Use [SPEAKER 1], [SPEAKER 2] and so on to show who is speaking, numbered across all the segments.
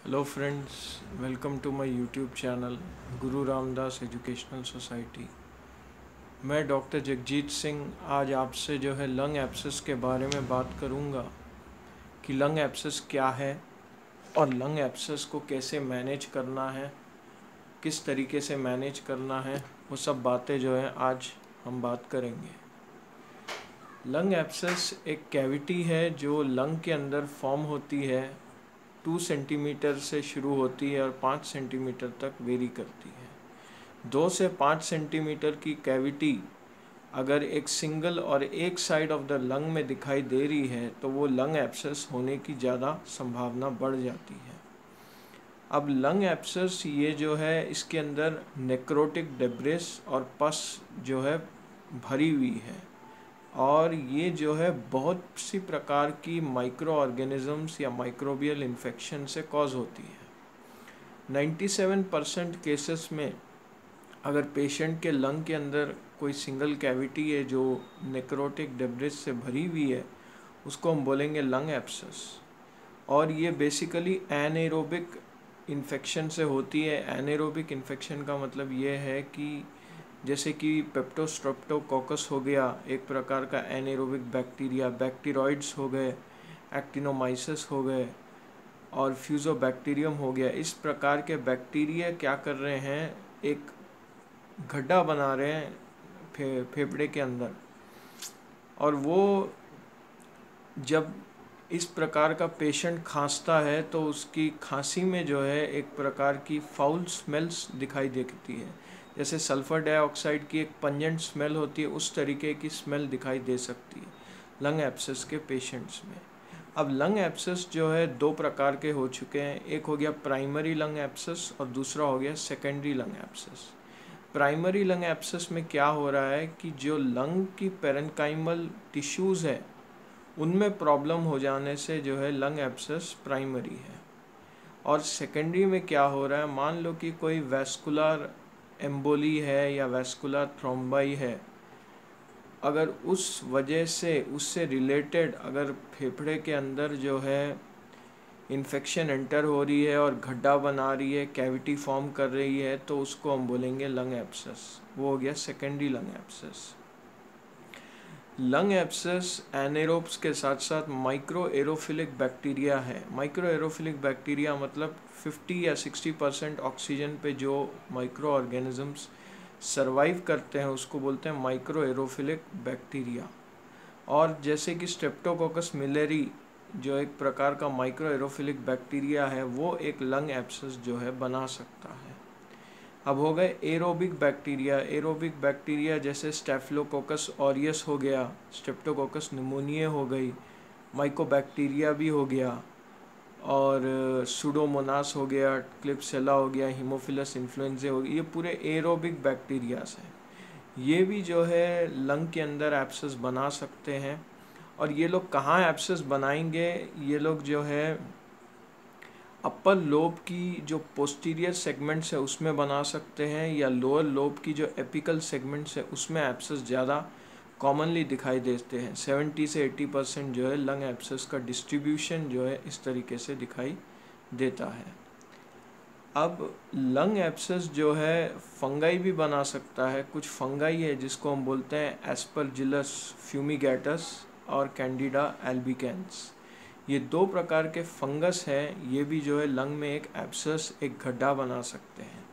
[SPEAKER 1] Hello friends, welcome to my YouTube channel Guru Ramdas educational society. मैं doctor Jagjit Singh आज आपसे lung abscess के बारे में बात करूंगा कि लंग एब्सेस क्या है और लंग एब्सेस को कैसे मैनेज करना है, किस तरीके से मैनेज करना है, वो सब बातें आज हम बात करेंगे। लंग एब्सेस एक कैविटी है जो लंग के अंदर फॉर्म होती है। 2 सेंटीमीटर से शुरू होती है और 5 सेंटीमीटर तक वेरी करती है। 2 से 5 सेंटीमीटर की कैविटी अगर एक सिंगल और एक साइड ऑफ द लंग में दिखाई दे रही है तो वो लंग एब्सेस होने की ज़्यादा संभावना बढ़ जाती है। अब लंग एब्सेस इसके अंदर नेक्रोटिक डेब्रिस और पस भरी हुई है और ये बहुत सी प्रकार की माइक्रो ऑर्गेनिजम्स या माइक्रोबियल इन्फेक्शन से कॉज होती है। 97% केसेस में अगर पेशेंट के लंग के अंदर कोई सिंगल कैविटी है जो नेक्रोटिक डेब्रिस से भरी हुई है, उसको हम बोलेंगे लंग एब्सेस। और ये बेसिकली एनेरोबिक इन्फेक्शन से होती है। एनेरोबिक इन्फेक्शन का मतलब ये है कि जैसे कि पेप्टोस्ट्रेप्टोकोकस हो गया, एक प्रकार का एनेरोबिक बैक्टीरिया, बैक्टीरॉइड्स हो गए, एक्टिनोमाइसिस हो गए और फ्यूजोबैक्टीरियम हो गया। इस प्रकार के बैक्टीरिया क्या कर रहे हैं, एक गड्ढा बना रहे हैं फेफड़े के अंदर, और वो जब इस प्रकार का पेशेंट खांसता है तो उसकी खांसी में एक प्रकार की फाउल स्मेल्स दिखाई देती है। जैसे सल्फ़र डाइऑक्साइड की एक पंजेंट स्मेल होती है, उस तरीके की स्मेल दिखाई दे सकती है लंग एब्सेस के पेशेंट्स में। अब लंग एब्सेस 2 प्रकार के हो चुके हैं। एक हो गया प्राइमरी लंग एब्सेस और दूसरा हो गया secondary lung abscess. Primary lung abscess में क्या हो रहा है कि जो लंग की पेरेन्काइमल टिश्यूज़ है उनमें प्रॉब्लम हो जाने से लंग एब्सेस प्राइमरी है। और सेकेंडरी में क्या हो रहा है, मान लो कि कोई वैस्कुलर एम्बोली है या वैस्कुलर थ्रोम्बाई है, अगर उस वजह से उससे रिलेटेड अगर फेफड़े के अंदर इन्फेक्शन एंटर हो रही है और गड्ढा बना रही है, कैविटी फॉर्म कर रही है, तो उसको हम बोलेंगे लंग एब्सेस। वो हो गया secondary lung abscess. Lung abscess anaerobes के साथ साथ माइक्रो एरोफिलिक बैक्टीरिया है। माइक्रो एरोफिलिक बैक्टीरिया मतलब 50 या 60% ऑक्सीजन पे जो माइक्रो ऑर्गेनिजम्स सरवाइव करते हैं उसको बोलते हैं माइक्रो एरोफिलिक बैक्टीरिया। और जैसे कि स्ट्रेप्टोकोकस मिलेरी जो एक प्रकार का माइक्रो एरोफिलिक बैक्टीरिया है, वो एक लंग एब्सेस बना सकता है। अब हो गए एरोबिक बैक्टीरिया। एरोबिक बैक्टीरिया जैसे स्टेफिलोकोकस ऑरियस हो गया, स्ट्रेप्टोकोकस निमोनिया हो गई, माइकोबैक्टीरिया भी हो गया, और सुडोमोनास हो गया, क्लिप्सेला हो गया, हीमोफिलस इन्फ्लुएंजा हो गया। ये पूरे एरोबिक बैक्टीरियाज हैं। ये भी लंग के अंदर एब्सेस बना सकते हैं। और ये लोग कहाँ एब्सेस बनाएंगे, ये लोग अपर लोब की जो पोस्टीरियर सेगमेंट्स है उसमें बना सकते हैं, या लोअर लोब की जो एपिकल सेगमेंट्स है उसमें एब्सेस ज़्यादा कॉमनली दिखाई देते हैं। 70 से 80% लंग एब्सेस का डिस्ट्रीब्यूशन इस तरीके से दिखाई देता है। अब लंग एब्सेस फंगाई भी बना सकता है। कुछ फंगाई है जिसको हम बोलते हैं एस्परजिलस फ्यूमिगेटस और कैंडिडा एल्बिकेंस। ये 2 प्रकार के फंगस हैं। ये भी लंग में एक एब्सेस, एक गड्ढा बना सकते हैं।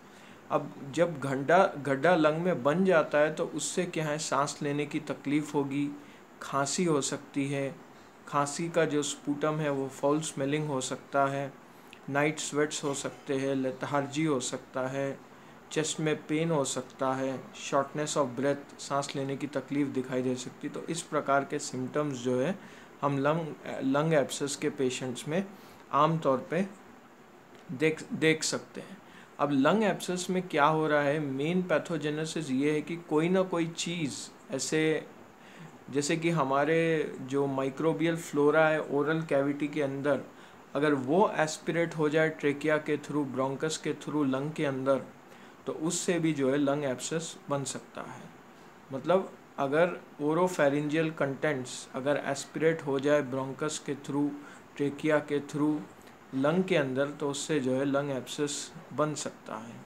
[SPEAKER 1] अब जब गड्ढा लंग में बन जाता है तो उससे क्या है, सांस लेने की तकलीफ़ होगी, खांसी हो सकती है। खांसी का जो स्पूटम है वो फाउल स्मेलिंग हो सकता है, नाइट स्वेट्स हो सकते हैं, लेथार्जी हो सकता है, चेस्ट में पेन हो सकता है, शॉर्टनेस ऑफ ब्रेथ, सांस लेने की तकलीफ़ दिखाई दे सकती है। तो इस प्रकार के सिम्टम्स हम लंग एब्सेस के पेशेंट्स में आम तौर पे देख सकते हैं। अब लंग एब्सेस में क्या हो रहा है, मेन पैथोजेनेसिस ये है कि कोई ना कोई चीज़ ऐसे, जैसे कि हमारे जो माइक्रोबियल फ्लोरा है ओरल कैविटी के अंदर, अगर वो एस्पिरेट हो जाए ट्रेकिया के थ्रू, ब्रोंकस के थ्रू लंग के अंदर, तो उससे भी लंग एब्सेस बन सकता है। मतलब अगर ओरोफेरिंजियल कंटेंट्स अगर एस्पिरेट हो जाए ब्रोंकस के थ्रू, ट्रेकिया के थ्रू, लंग के अंदर, तो उससे जो है लंग एब्सेस बन सकता है।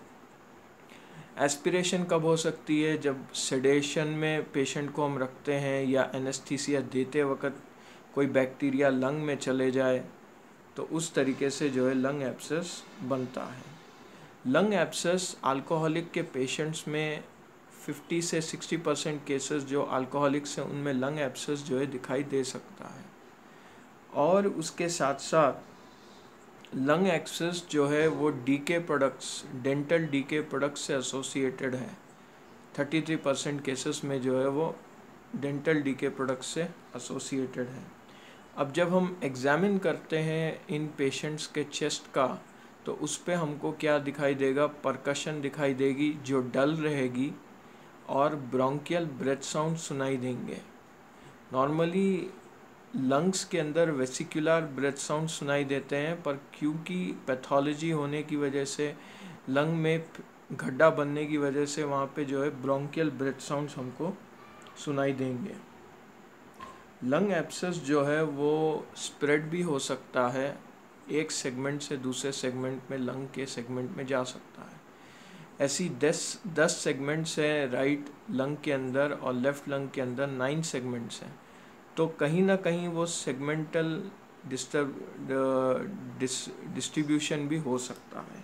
[SPEAKER 1] एस्पिरेशन कब हो सकती है? जब सेडेशन में पेशेंट को हम रखते हैं या एनेस्थीसिया देते वक्त कोई बैक्टीरिया लंग में चले जाए, तो उस तरीके से जो है लंग एब्सेस बनता है। Lung abscess alcoholic K patients में 50 से 60% केसेस जो अल्कोहलिक्स हैं उनमें लंग एब्सेस जो है दिखाई दे सकता है। और उसके साथ साथ लंग एब्सेस जो है वो decay products, dental decay products से एसोसिएटेड है। 33% केसेस में जो है वो डेंटल डीके प्रोडक्ट्स से एसोसिएटेड है। अब जब हम एग्जामिन करते हैं इन पेशेंट्स के चेस्ट का, तो उस पे हमको क्या दिखाई देगा? परकशन दिखाई देगी जो डल रहेगी और ब्रोंकियल ब्रेथ साउंड सुनाई देंगे। नॉर्मली लंग्स के अंदर वेसिकुलर ब्रेथ साउंड सुनाई देते हैं, पर क्योंकि पैथोलॉजी होने की वजह से, लंग में गड्ढा बनने की वजह से वहाँ पे जो है ब्रोंकियल ब्रेथ साउंड्स हमको सुनाई देंगे। लंग एब्सेस जो है वो स्प्रेड भी हो सकता है, एक सेगमेंट से दूसरे सेगमेंट में, लंग के सेगमेंट में जा सकता है। ऐसी 10 सेगमेंट्स हैं राइट लंग के अंदर, और लेफ़्ट लंग के अंदर 9 सेगमेंट्स हैं। तो कहीं ना कहीं वो सेगमेंटल डिस्ट्रीब्यूशन भी हो सकता है।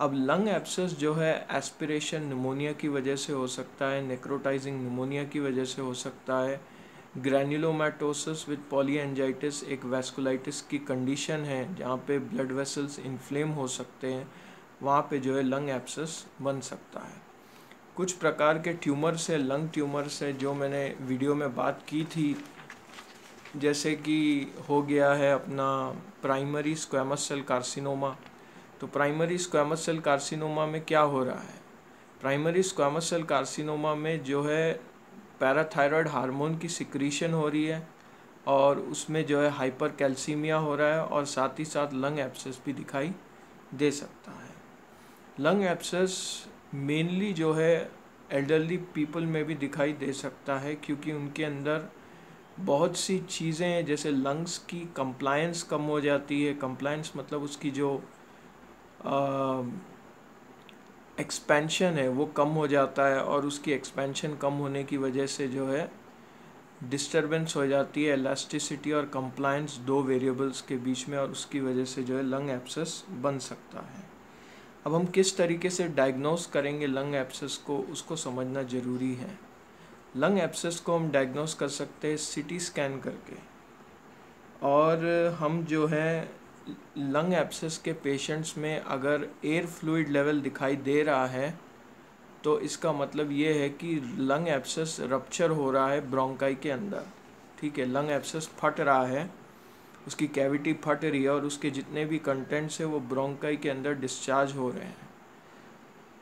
[SPEAKER 1] अब लंग एब्सेस जो है एस्पिरेशन निमोनिया की वजह से हो सकता है, नेक्रोटाइजिंग निमोनिया की वजह से हो सकता है, ग्रैन्युलोमैटोसिस विद पॉलीएंजाइटिस एक वैस्कुलाइटिस की कंडीशन है जहाँ पे ब्लड वेसल्स इन्फ्लेम हो सकते हैं, वहाँ पे जो है लंग एब्सेस बन सकता है। कुछ प्रकार के ट्यूमर्स है, लंग ट्यूमर्स है, जो मैंने वीडियो में बात की थी, जैसे कि हो गया है अपना प्राइमरी स्क्वैमस सेल कार्सिनोमा। तो प्राइमरी स्क्वैमस सेल कार्सिनोमा में क्या हो रहा है? प्राइमरी स्क्वैमस सेल कार्सिनोमा में जो है पैराथायरॉयड हार्मोन की सिक्रीशन हो रही है, और उसमें जो है हाइपर कैल्सीमिया हो रहा है, और साथ ही साथ लंग एब्सेस भी दिखाई दे सकता है। लंग एब्सेस मेनली जो है एल्डरली पीपल में भी दिखाई दे सकता है, क्योंकि उनके अंदर बहुत सी चीज़ें हैं, जैसे लंग्स की कंप्लायंस कम हो जाती है। कंप्लायंस मतलब उसकी जो एक्सपेंशन है वो कम हो जाता है, और उसकी एक्सपेंशन कम होने की वजह से जो है डिस्टरबेंस हो जाती है इलास्टिसिटी और कंप्लायंस, दो वेरिएबल्स के बीच में, और उसकी वजह से जो है लंग एब्सेस बन सकता है। अब हम किस तरीके से डायग्नोस करेंगे लंग एब्सेस को, उसको समझना ज़रूरी है। लंग एब्सेस को हम डायग्नोस कर सकते हैं सीटी स्कैन करके, और हम जो है लंग एब्सेस के पेशेंट्स में अगर एयर फ्लूइड लेवल दिखाई दे रहा है, तो इसका मतलब ये है कि लंग एब्सेस रप्चर हो रहा है ब्रोंकाई के अंदर। ठीक है, लंग एब्सेस फट रहा है, उसकी कैविटी फट रही है, और उसके जितने भी कंटेंट्स है वो ब्रोंकाई के अंदर डिस्चार्ज हो रहे हैं।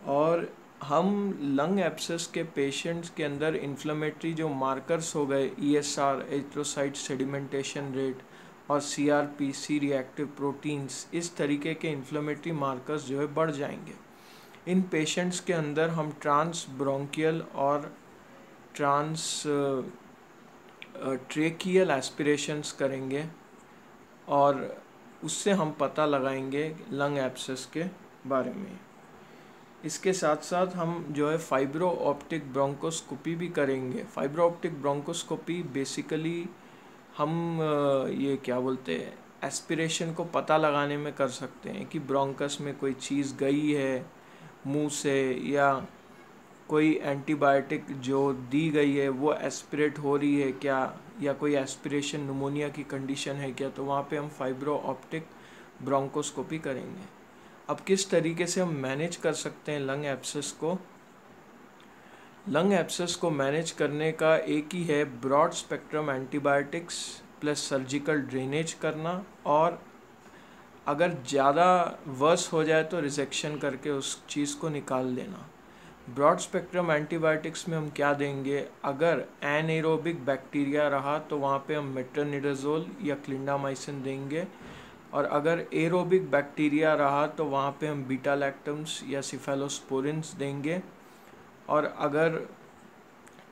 [SPEAKER 1] और हम लंग एब्सेस के पेशेंट्स के अंदर इन्फ्लेमेटरी जो मार्कर्स हो गए, ESR एरिथ्रोसाइट सेडिमेंटेशन रेट और CRP सी रिएक्टिव प्रोटीन्स, इस तरीके के इन्फ्लेमेटरी मार्कर्स जो है बढ़ जाएंगे। इन पेशेंट्स के अंदर हम ट्रांस ब्रोंकियल और ट्रांस ट्रेकियल एस्पिरेशंस करेंगे, और उससे हम पता लगाएंगे लंग एब्सेस के बारे में। इसके साथ साथ हम जो है फाइब्रो ऑप्टिक ब्रोंकोस्कोपी भी करेंगे। फाइब्रो ऑप्टिक ब्रोंकोस्कोपी बेसिकली हम ये क्या बोलते हैं, एस्पिरेशन को पता लगाने में कर सकते हैं कि ब्रोंकस में कोई चीज़ गई है मुंह से, या कोई एंटीबायोटिक जो दी गई है वो एस्पिरेट हो रही है क्या, या कोई एस्पिरेशन निमोनिया की कंडीशन है क्या, तो वहाँ पे हम फाइब्रो ऑप्टिक ब्रोंकोस्कोपी करेंगे। अब किस तरीके से हम मैनेज कर सकते हैं लंग एब्सेस को? लंग एब्सेस को मैनेज करने का एक ही है, broad spectrum antibiotics plus surgical drainage करना, और अगर ज़्यादा वर्स हो जाए तो रिसेक्शन करके उस चीज़ को निकाल देना। ब्रॉड स्पेक्ट्रम एंटीबायोटिक्स में हम क्या देंगे? अगर एनएरोबिक बैक्टीरिया रहा तो वहाँ पे हम मेट्रोनिडाज़ोल या क्लिंडामाइसिन देंगे, और अगर एरोबिक बैक्टीरिया रहा तो वहाँ पे हम बीटा लैक्टम्स या सिफेलोस्पोरिन्स देंगे, और अगर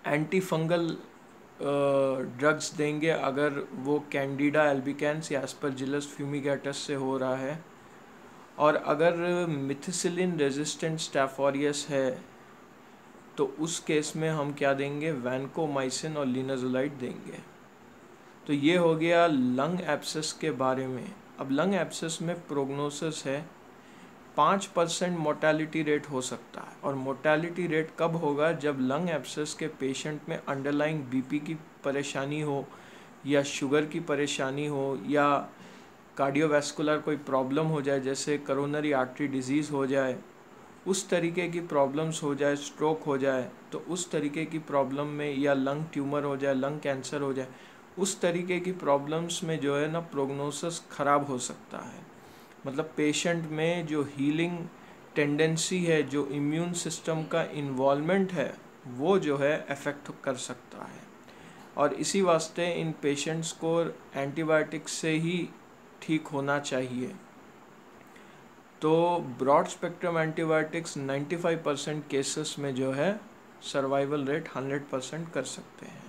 [SPEAKER 1] एंटी फंगल ड्रग्स देंगे अगर वो कैंडिडा एल्बिकेंस या एस्परजिलस फ्यूमिगेटस से हो रहा है। और अगर मिथिसिलिन रेजिस्टेंट स्टैफ ऑरियस है तो उस केस में हम क्या देंगे, वैनकोमाइसिन और लिनाजुलाइड देंगे। तो ये हो गया लंग एब्सेस के बारे में। अब लंग एब्सेस में प्रोग्नोसिस है, 5% मोर्टेलिटी रेट हो सकता है। और मोर्टेलिटी रेट कब होगा, जब लंग एब्सेस के पेशेंट में अंडरलाइंग बीपी की परेशानी हो या शुगर की परेशानी हो या कार्डियोवैस्कुलर कोई प्रॉब्लम हो जाए, जैसे करोनरी आर्टरी डिजीज़ हो जाए, उस तरीके की प्रॉब्लम्स हो जाए, स्ट्रोक हो जाए, तो उस तरीके की प्रॉब्लम में, या लंग ट्यूमर हो जाए, लंग कैंसर हो जाए, उस तरीके की प्रॉब्लम्स में जो है ना प्रोग्नोसिस ख़राब हो सकता है। मतलब पेशेंट में जो हीलिंग टेंडेंसी है, जो इम्यून सिस्टम का इन्वॉल्वमेंट है, वो जो है अफेक्ट कर सकता है। और इसी वास्ते इन पेशेंट्स को एंटीबायोटिक्स से ही ठीक होना चाहिए। तो ब्रॉड स्पेक्ट्रम एंटीबायोटिक्स 95% केसेस में जो है सर्वाइवल रेट 100% कर सकते हैं।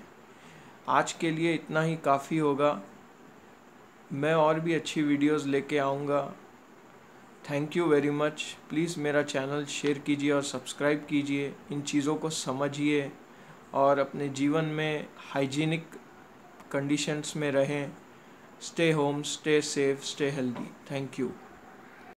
[SPEAKER 1] आज के लिए इतना ही काफ़ी होगा। मैं और भी अच्छी वीडियोस लेके आऊँगा। Thank you very much. Please मेरा चैनल शेयर कीजिए और सब्सक्राइब कीजिए। इन चीज़ों को समझिए और अपने जीवन में हाइजीनिक कंडीशंस में रहें। Stay home, stay safe, stay healthy. Thank you.